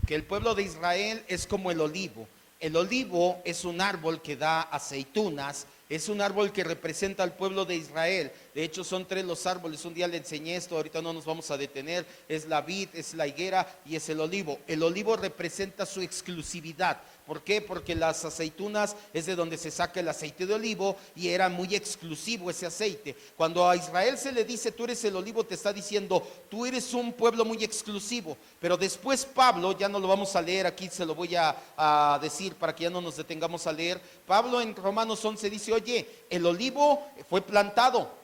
que el pueblo de Israel es como el olivo. El olivo es un árbol que da aceitunas, es un árbol que representa al pueblo de Israel. De hecho, son tres los árboles. Un día le enseñé esto, ahorita no nos vamos a detener. Es la vid, es la higuera y es el olivo. El olivo representa su exclusividad. ¿Por qué? Porque las aceitunas es de donde se saca el aceite de olivo y era muy exclusivo ese aceite. Cuando a Israel se le dice tú eres el olivo, te está diciendo tú eres un pueblo muy exclusivo. Pero después Pablo, ya no lo vamos a leer aquí, se lo voy a decir para que ya no nos detengamos a leer. Pablo en Romanos 11 dice, oye, el olivo fue plantado,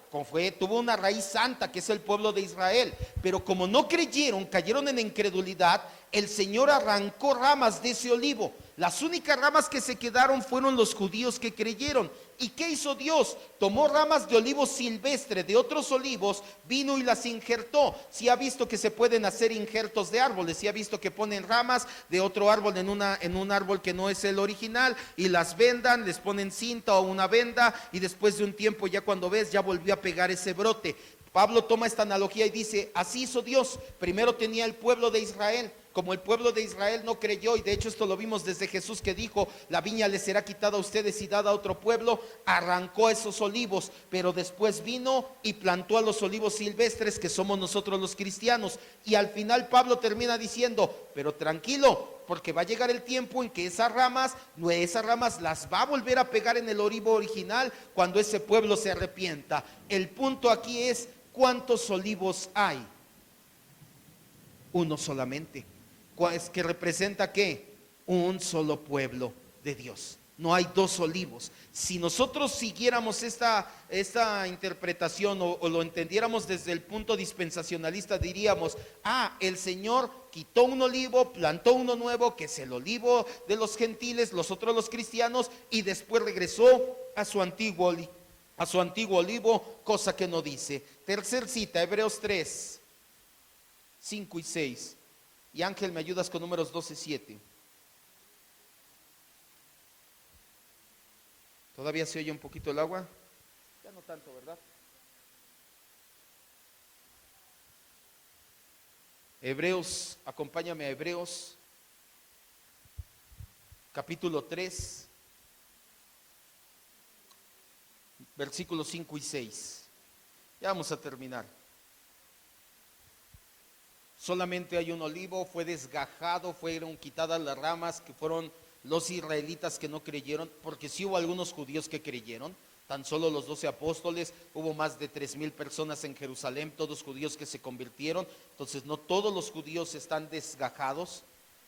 tuvo una raíz santa que es el pueblo de Israel, pero como no creyeron, cayeron en incredulidad, el Señor arrancó ramas de ese olivo. Las únicas ramas que se quedaron fueron los judíos que creyeron. ¿Y qué hizo Dios? Tomó ramas de olivo silvestre de otros olivos, vino y las injertó. Si ha visto que se pueden hacer injertos de árboles, si ha visto que ponen ramas de otro árbol en un árbol que no es el original y las vendan, les ponen cinta o una venda y después de un tiempo ya cuando ves ya volvió a pegar ese brote. Pablo toma esta analogía y dice, así hizo Dios. Primero tenía el pueblo de Israel. Como el pueblo de Israel no creyó, y de hecho esto lo vimos desde Jesús que dijo, la viña les será quitada a ustedes y dada a otro pueblo, arrancó esos olivos, pero después vino y plantó a los olivos silvestres que somos nosotros los cristianos. Y al final Pablo termina diciendo, pero tranquilo, porque va a llegar el tiempo en que esas ramas las va a volver a pegar en el olivo original cuando ese pueblo se arrepienta. El punto aquí es, ¿cuántos olivos hay? Uno solamente. Es que representa ¿qué? Un solo pueblo de Dios. No hay dos olivos. Si nosotros siguiéramos esta interpretación o lo entendiéramos desde el punto dispensacionalista, diríamos, el Señor quitó un olivo, plantó uno nuevo, que es el olivo de los gentiles, los otros los cristianos, y después regresó a su antiguo olivo, cosa que no dice. Tercer cita, Hebreos 3, 5 y 6. Y Ángel, ¿me ayudas con números 12, 7? ¿Todavía se oye un poquito el agua? Ya no tanto, ¿verdad? Hebreos, acompáñame a Hebreos, capítulo 3, versículos 5 y 6. Ya vamos a terminar. Solamente hay un olivo, fue desgajado, fueron quitadas las ramas, que fueron los israelitas que no creyeron, porque sí hubo algunos judíos que creyeron, tan solo los 12 apóstoles, hubo más de 3,000 personas en Jerusalén, todos judíos que se convirtieron. Entonces no todos los judíos están desgajados,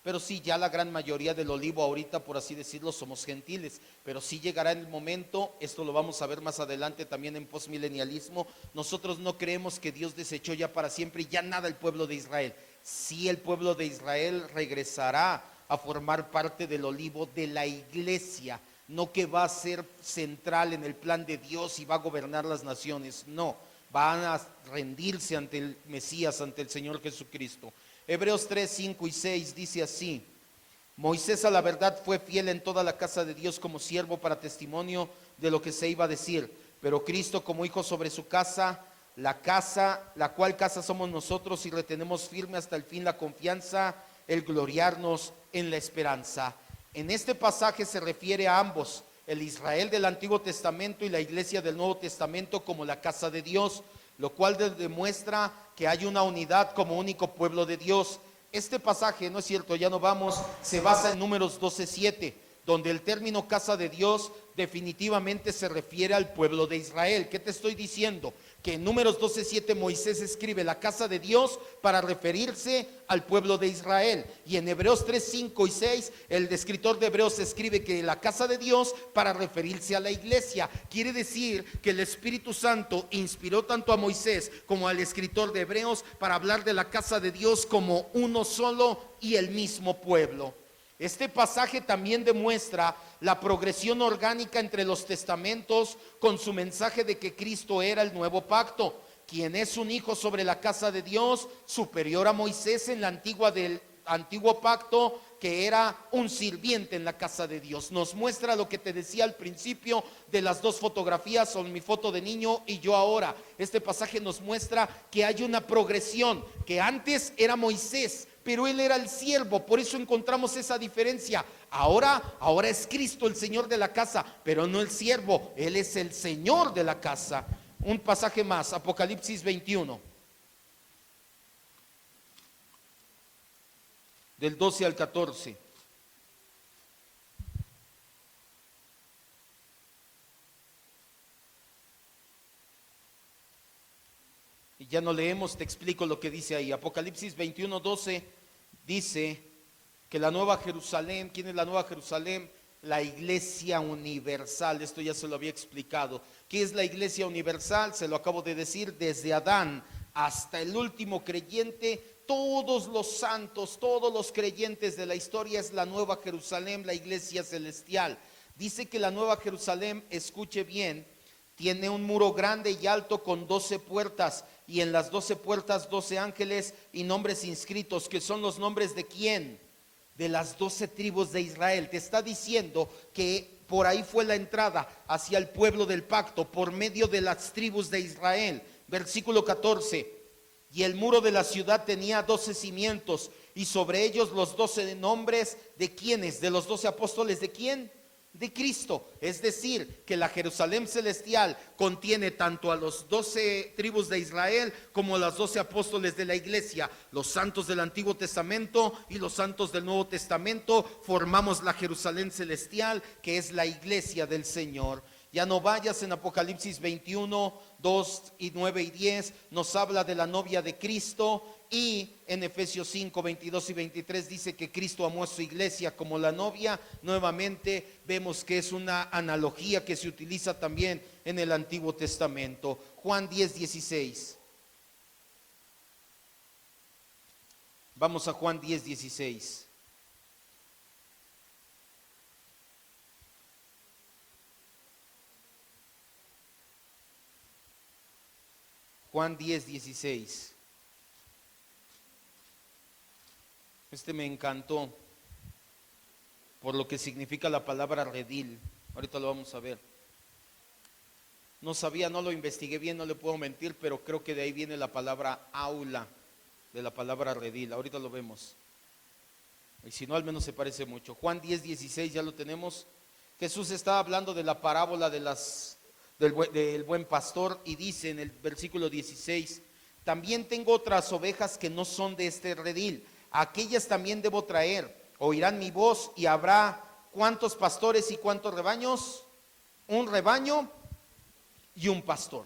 pero sí ya la gran mayoría del olivo ahorita, por así decirlo, somos gentiles. Pero sí llegará el momento, esto lo vamos a ver más adelante también en postmilenialismo, nosotros no creemos que Dios desechó ya para siempre y ya nada el pueblo de Israel. Sí, el pueblo de Israel regresará a formar parte del olivo de la iglesia, no que va a ser central en el plan de Dios y va a gobernar las naciones, no, van a rendirse ante el Mesías, ante el Señor Jesucristo. Hebreos 3, 5 y 6 dice así: Moisés a la verdad fue fiel en toda la casa de Dios como siervo para testimonio de lo que se iba a decir, pero Cristo como hijo sobre su casa, la cual casa somos nosotros, y retenemos firme hasta el fin la confianza, el gloriarnos en la esperanza. En este pasaje se refiere a ambos, el Israel del Antiguo Testamento y la iglesia del Nuevo Testamento, como la casa de Dios, lo cual demuestra que hay una unidad como único pueblo de Dios. Este pasaje, no es cierto, ya no vamos, se basa en Números 12:7, donde el término casa de Dios definitivamente se refiere al pueblo de Israel. ¿Qué te estoy diciendo? Que en Números 12:7 Moisés escribe la casa de Dios para referirse al pueblo de Israel, y en Hebreos 3, 5 y 6 el escritor de Hebreos escribe que la casa de Dios para referirse a la iglesia. Quiere decir que el Espíritu Santo inspiró tanto a Moisés como al escritor de Hebreos para hablar de la casa de Dios como uno solo y el mismo pueblo. Este pasaje también demuestra la progresión orgánica entre los testamentos con su mensaje de que Cristo era el nuevo pacto, quien es un hijo sobre la casa de Dios, superior a Moisés en la del antiguo pacto, que era un sirviente en la casa de Dios. Nos muestra lo que te decía al principio de las dos fotografías, son mi foto de niño y yo ahora. Este pasaje nos muestra que hay una progresión, que antes era Moisés, pero él era el siervo, por eso encontramos esa diferencia. Ahora es Cristo el Señor de la casa, pero no el siervo, él es el Señor de la casa. un pasaje más, Apocalipsis 21, del 12 al 14. Y ya no leemos, te explico lo que dice ahí. Apocalipsis 21, 12 dice que la Nueva Jerusalén, ¿quién es la Nueva Jerusalén? La Iglesia Universal. Esto ya se lo había explicado. ¿Qué es la Iglesia Universal? Se lo acabo de decir, desde Adán hasta el último creyente, todos los santos, todos los creyentes de la historia es la Nueva Jerusalén, la Iglesia Celestial. Dice que la Nueva Jerusalén, escuche bien, tiene un muro grande y alto con 12 puertas, y en las 12 puertas 12 ángeles y nombres inscritos, que son los nombres de ¿quién? De las 12 tribus de Israel. Te está diciendo que por ahí fue la entrada hacia el pueblo del pacto, por medio de las tribus de Israel. Versículo 14. Y el muro de la ciudad tenía 12 cimientos, y sobre ellos los 12 nombres de ¿quiénes? De los 12 apóstoles, ¿de quién? De Cristo. Es decir, que la Jerusalén celestial contiene tanto a los 12 tribus de Israel como a los 12 apóstoles de la iglesia. Los santos del Antiguo Testamento y los santos del Nuevo Testamento formamos la Jerusalén celestial, que es la iglesia del Señor. Ya no vayas, en Apocalipsis 21, 2 y 9 y 10 nos habla de la novia de Cristo, y en Efesios 5, 22 y 23 dice que Cristo amó a su iglesia como la novia. Nuevamente vemos que es una analogía que se utiliza también en el Antiguo Testamento. Juan 10, 16. Vamos a Juan 10, 16. Juan 10, 16. Este me encantó por lo que significa la palabra redil. Ahorita lo vamos a ver. No sabía, no lo investigué bien, no le puedo mentir, pero creo que de ahí viene la palabra aula, de la palabra redil. Ahorita lo vemos. Y si no, al menos se parece mucho. Juan 10, 16, ya lo tenemos. Jesús estaba hablando de la parábola del buen pastor, y dice en el versículo 16: también tengo otras ovejas que no son de este redil, aquellas también debo traer, oirán mi voz, y habrá ¿cuántos pastores y cuántos rebaños? Un rebaño y un pastor.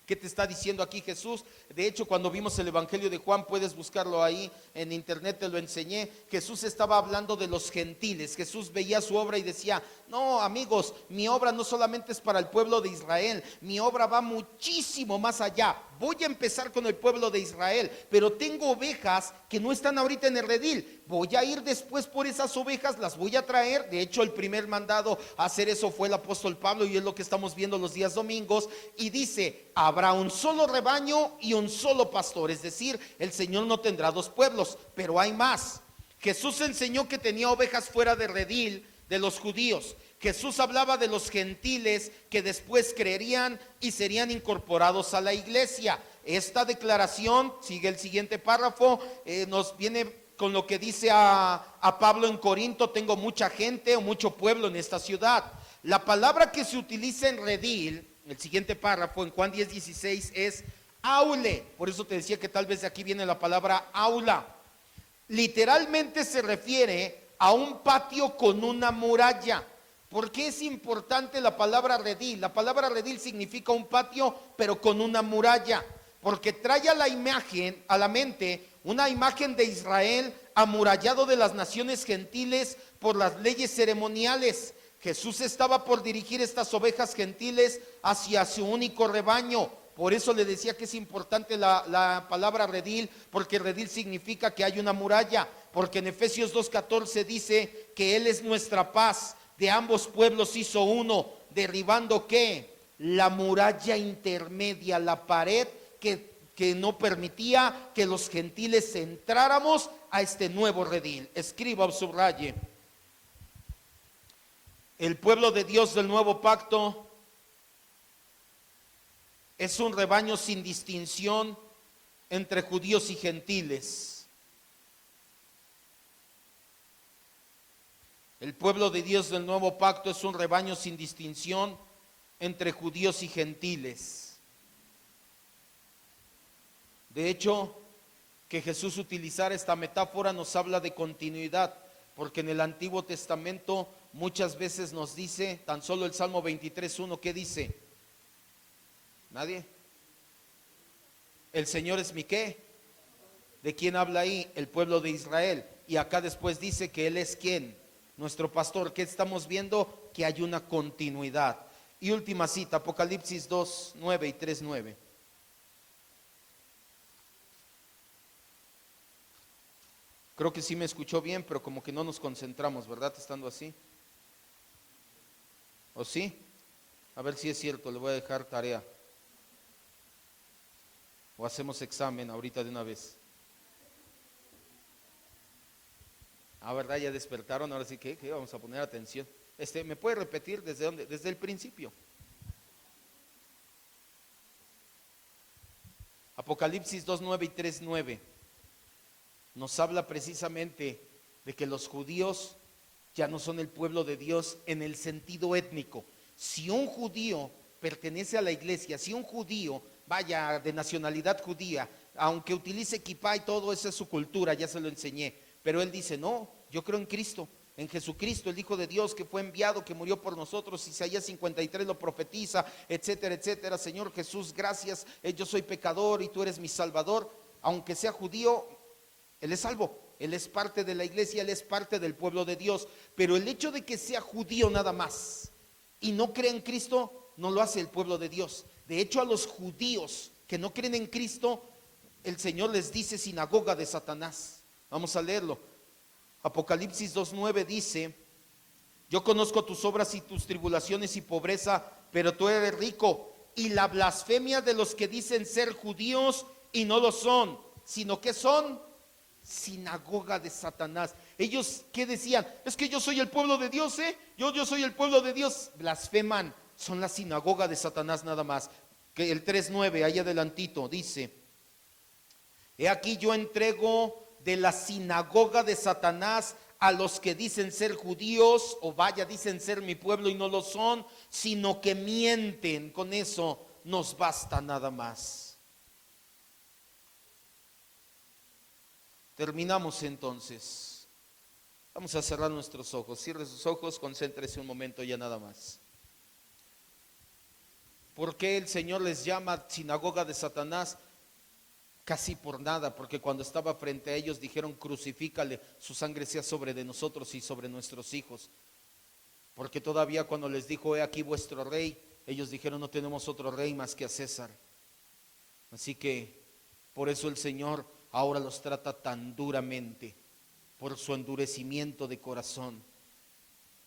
¿Qué te está diciendo aquí Jesús? De hecho, cuando vimos el Evangelio de Juan, puedes buscarlo ahí en internet, te lo enseñé. Jesús estaba hablando de los gentiles. Jesús veía su obra y decía: no, amigos, mi obra no solamente es para el pueblo de Israel, mi obra va muchísimo más allá. Voy a empezar con el pueblo de Israel, pero tengo ovejas que no están ahorita en el redil. Voy a ir después por esas ovejas, las voy a traer. De hecho, el primer mandado a hacer eso fue el apóstol Pablo, y es lo que estamos viendo los días domingos. Y dice: habrá un solo rebaño y un solo pastor. Es decir, el Señor no tendrá dos pueblos, pero hay más. Jesús enseñó que tenía ovejas fuera de redil de los judíos. Jesús hablaba de los gentiles que después creerían y serían incorporados a la iglesia. Esta declaración, sigue el siguiente párrafo, nos viene con lo que dice a Pablo en Corinto: tengo mucha gente o mucho pueblo en esta ciudad. La palabra que se utiliza en redil, el siguiente párrafo en Juan 10, 16, es aule. Por eso te decía que tal vez de aquí viene la palabra aula. Literalmente se refiere a un patio con una muralla. ¿Por qué es importante la palabra redil? La palabra redil significa un patio, pero con una muralla, porque trae a la imagen, a la mente, una imagen de Israel amurallado de las naciones gentiles por las leyes ceremoniales. Jesús estaba por dirigir estas ovejas gentiles hacia su único rebaño. Por eso le decía que es importante la palabra redil, porque redil significa que hay una muralla, porque en Efesios 2:14 dice que Él es nuestra paz, de ambos pueblos hizo uno, derribando ¿qué? La muralla intermedia, la pared que no permitía que los gentiles entráramos a este nuevo redil. Escriba o subraye: el pueblo de Dios del nuevo pacto es un rebaño sin distinción entre judíos y gentiles. El pueblo de Dios del nuevo pacto es un rebaño sin distinción entre judíos y gentiles. De hecho, que Jesús utilizara esta metáfora nos habla de continuidad, porque en el Antiguo Testamento muchas veces nos dice, tan solo el Salmo 23:1, ¿qué dice? ¿Nadie? El Señor es mi ¿qué? ¿De quién habla ahí? El pueblo de Israel. Y acá después dice que Él es ¿quién? Nuestro pastor. ¿Qué estamos viendo? Que hay una continuidad. Y última cita, Apocalipsis 2:9 y 3:9. Creo que sí me escuchó bien, pero como que no nos concentramos, ¿verdad? Estando así. ¿O sí? A ver si es cierto, le voy a dejar tarea. O hacemos examen ahorita de una vez. Ah, ¿verdad? Ya despertaron, ahora sí que vamos a poner atención. ¿Me puede repetir desde dónde? Desde el principio. Apocalipsis 2:9 y 3:9 nos habla precisamente de que los judíos ya no son el pueblo de Dios en el sentido étnico. Si un judío pertenece a la iglesia, si un judío vaya de nacionalidad judía, aunque utilice kipá y todo, esa es su cultura, ya se lo enseñé, pero él dice, no, yo creo en Cristo, en Jesucristo, el Hijo de Dios que fue enviado, que murió por nosotros. Isaías 53 lo profetiza, etcétera, etcétera. Señor Jesús, gracias, yo soy pecador y tú eres mi Salvador. Aunque sea judío, él es salvo, él es parte de la iglesia, él es parte del pueblo de Dios. Pero el hecho de que sea judío nada más y no cree en Cristo, no lo hace el pueblo de Dios. De hecho, a los judíos que no creen en Cristo, el Señor les dice sinagoga de Satanás. Vamos a leerlo. Apocalipsis 2:9 dice, yo conozco tus obras y tus tribulaciones y pobreza, pero tú eres rico, y la blasfemia de los que dicen ser judíos y no lo son, sino que son sinagoga de Satanás. Ellos, ¿qué decían? Es que yo soy el pueblo de Dios, yo soy el pueblo de Dios. Blasfeman, son la sinagoga de Satanás nada más. Que el 3:9, ahí adelantito, dice, he aquí yo entrego de la sinagoga de Satanás a los que dicen ser judíos, o vaya, dicen ser mi pueblo y no lo son, sino que mienten. Con eso nos basta nada más. Terminamos entonces. Vamos a cerrar nuestros ojos. Cierre sus ojos, concéntrese un momento ya nada más. ¿Por qué el Señor les llama sinagoga de Satanás? Casi por nada, porque cuando estaba frente a ellos dijeron, crucifícale, su sangre sea sobre de nosotros y sobre nuestros hijos. Porque todavía cuando les dijo, he aquí vuestro rey, ellos dijeron, no tenemos otro rey más que a César. Así que por eso el Señor ahora los trata tan duramente, por su endurecimiento de corazón.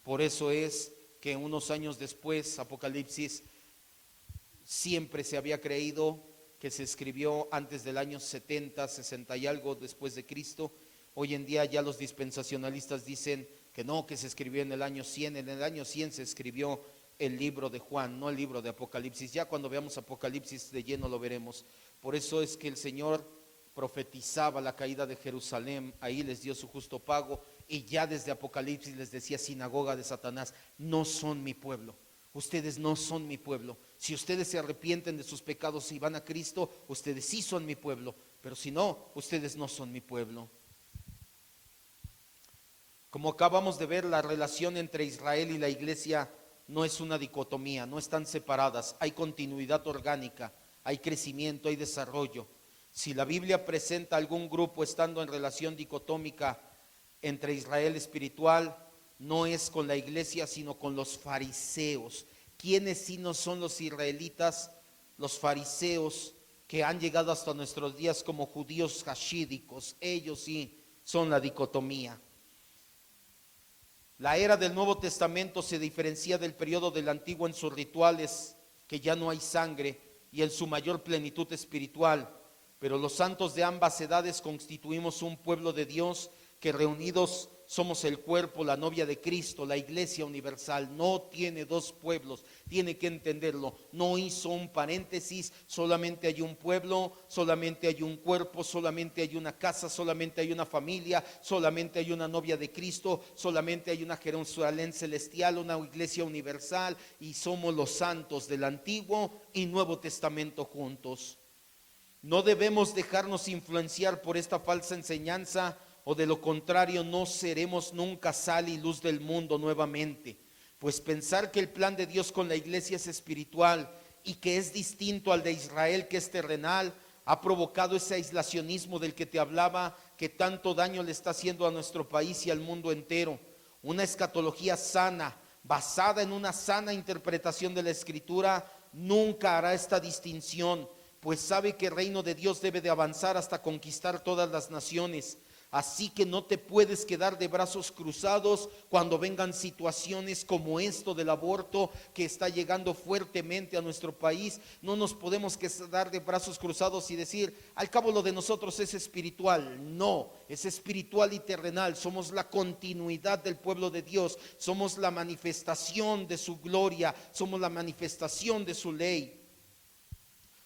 Por eso es que unos años después, Apocalipsis siempre se había creído que se escribió antes del año 70, 60 y algo después de Cristo. Hoy en día ya los dispensacionalistas dicen que no, que se escribió en el año 100. En el año 100 se escribió el libro de Juan, no el libro de Apocalipsis. Ya cuando veamos Apocalipsis de lleno lo veremos. Por eso es que el Señor profetizaba la caída de Jerusalén, ahí les dio su justo pago, y ya desde Apocalipsis les decía, sinagoga de Satanás, no son mi pueblo. Ustedes no son mi pueblo. Si ustedes se arrepienten de sus pecados y van a Cristo, ustedes sí son mi pueblo. Pero si no, ustedes no son mi pueblo. Como acabamos de ver, la relación entre Israel y la iglesia no es una dicotomía, no están separadas. Hay continuidad orgánica, hay crecimiento, hay desarrollo. Si la Biblia presenta algún grupo estando en relación dicotómica entre Israel espiritual, no es con la iglesia, sino con los fariseos. ¿Quiénes sí no son los israelitas? Los fariseos que han llegado hasta nuestros días como judíos hashídicos. Ellos sí son la dicotomía. La era del Nuevo Testamento se diferencia del periodo del Antiguo en sus rituales, que ya no hay sangre, y en su mayor plenitud espiritual. Pero los santos de ambas edades constituimos un pueblo de Dios que reunidos somos el cuerpo, la novia de Cristo, la iglesia universal. No tiene dos pueblos, tiene que entenderlo. No hizo un paréntesis, solamente hay un pueblo, solamente hay un cuerpo, solamente hay una casa, solamente hay una familia, solamente hay una novia de Cristo, solamente hay una Jerusalén celestial, una iglesia universal, y somos los santos del Antiguo y Nuevo Testamento juntos. No debemos dejarnos influenciar por esta falsa enseñanza, o de lo contrario no seremos nunca sal y luz del mundo nuevamente. Pues pensar que el plan de Dios con la iglesia es espiritual y que es distinto al de Israel, que es terrenal, ha provocado ese aislacionismo del que te hablaba, que tanto daño le está haciendo a nuestro país y al mundo entero. Una escatología sana, basada en una sana interpretación de la Escritura, nunca hará esta distinción, pues sabe que el reino de Dios debe de avanzar hasta conquistar todas las naciones. Así que no te puedes quedar de brazos cruzados cuando vengan situaciones como esto del aborto que está llegando fuertemente a nuestro país. No nos podemos quedar de brazos cruzados y decir, al cabo lo de nosotros es espiritual. No, es espiritual y terrenal. Somos la continuidad del pueblo de Dios. Somos la manifestación de su gloria. Somos la manifestación de su ley.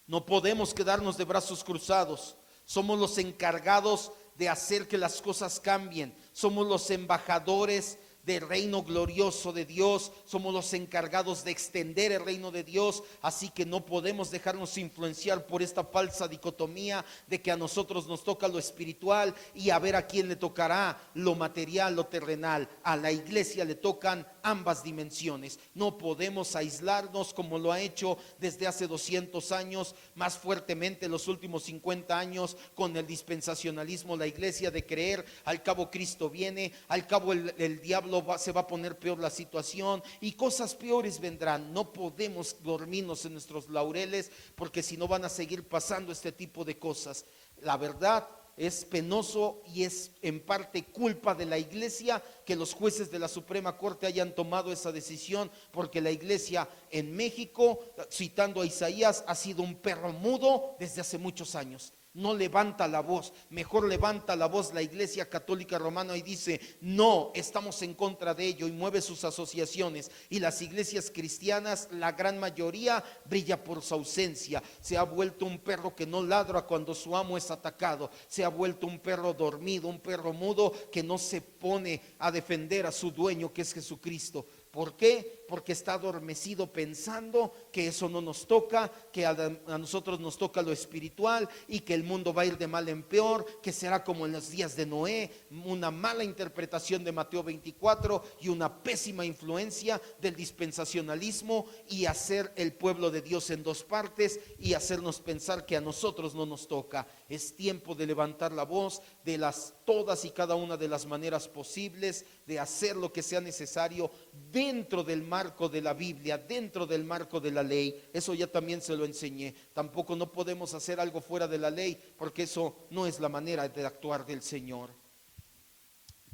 No podemos quedarnos de brazos cruzados. Somos los encargados de hacer que las cosas cambien. Somos los embajadores del reino glorioso de Dios. Somos los encargados de extender el reino de Dios. Así que no podemos dejarnos influenciar por esta falsa dicotomía de que a nosotros nos toca lo espiritual y a ver a quién le tocará lo material, lo terrenal. A la iglesia le tocan ambas dimensiones. No podemos aislarnos como lo ha hecho desde hace 200 años, más fuertemente en los últimos 50 años con el dispensacionalismo, la iglesia, de creer al cabo Cristo viene, al cabo el diablo se va a poner peor la situación y cosas peores vendrán. No podemos dormirnos en nuestros laureles, porque si no van a seguir pasando este tipo de cosas. La verdad, es penoso y es en parte culpa de la iglesia que los jueces de la Suprema Corte hayan tomado esa decisión, porque la iglesia en México, citando a Isaías, ha sido un perro mudo desde hace muchos años. No levanta la voz. Mejor levanta la voz la Iglesia Católica Romana y dice, no, estamos en contra de ello, y mueve sus asociaciones. Y las iglesias cristianas, la gran mayoría, brilla por su ausencia. Se ha vuelto un perro que no ladra cuando su amo es atacado. Se ha vuelto un perro dormido, un perro mudo que no se pone a defender a su dueño, que es Jesucristo. ¿Por qué? Porque está adormecido pensando que eso no nos toca, que a nosotros nos toca lo espiritual y que el mundo va a ir de mal en peor, que será como en los días de Noé. Una mala interpretación de Mateo 24 y una pésima influencia del dispensacionalismo, y hacer el pueblo de Dios en dos partes y hacernos pensar que a nosotros no nos toca. Es tiempo de levantar la voz de todas y cada una de las maneras posibles, de hacer lo que sea necesario dentro del marco de la Biblia, dentro del marco de la ley. Eso ya también se lo enseñé. Tampoco no podemos hacer algo fuera de la ley, porque eso no es la manera de actuar del Señor.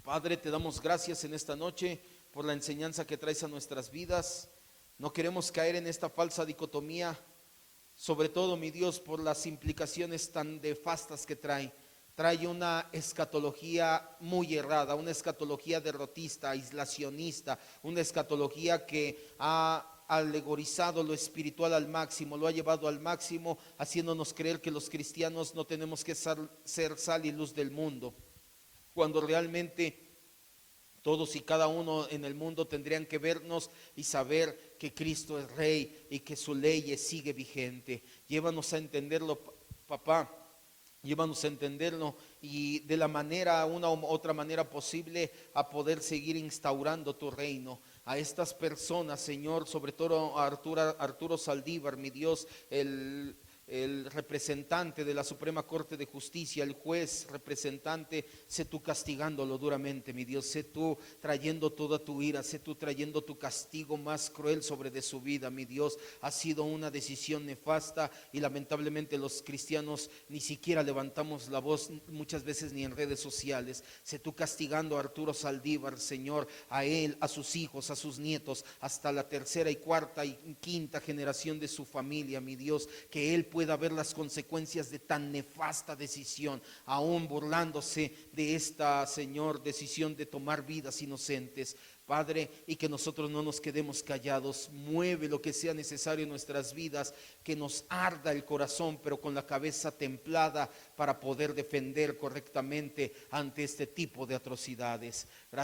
Padre, te damos gracias en esta noche por la enseñanza que traes a nuestras vidas. No queremos caer en esta falsa dicotomía, sobre todo, mi Dios, por las implicaciones tan nefastas que trae. Trae una escatología muy errada, una escatología derrotista, aislacionista, una escatología que ha alegorizado lo espiritual al máximo, lo ha llevado al máximo, haciéndonos creer que los cristianos no tenemos que ser sal y luz del mundo, cuando realmente todos y cada uno en el mundo tendrían que vernos y saber que Cristo es Rey y que su ley sigue vigente. Llévanos a entenderlo, papá. Llévanos a entenderlo y de la manera, una u otra manera posible, a poder seguir instaurando tu reino. A estas personas, Señor, sobre todo a Arturo Saldívar, mi Dios, el representante de la Suprema Corte de Justicia, el juez representante, sé tú castigándolo duramente, mi Dios, sé tú trayendo toda tu ira, sé tú trayendo tu castigo más cruel sobre de su vida, mi Dios. Ha sido una decisión nefasta y lamentablemente los cristianos ni siquiera levantamos la voz, muchas veces ni en redes sociales. Sé tú castigando a Arturo Saldívar, Señor, a él, a sus hijos, a sus nietos, hasta la tercera y cuarta y quinta generación de su familia, mi Dios, que él pueda ver las consecuencias de tan nefasta decisión, aún burlándose de esta, Señor, decisión de tomar vidas inocentes. Padre, y que nosotros no nos quedemos callados. Mueve lo que sea necesario en nuestras vidas, que nos arda el corazón, pero con la cabeza templada, para poder defender correctamente ante este tipo de atrocidades. Gracias.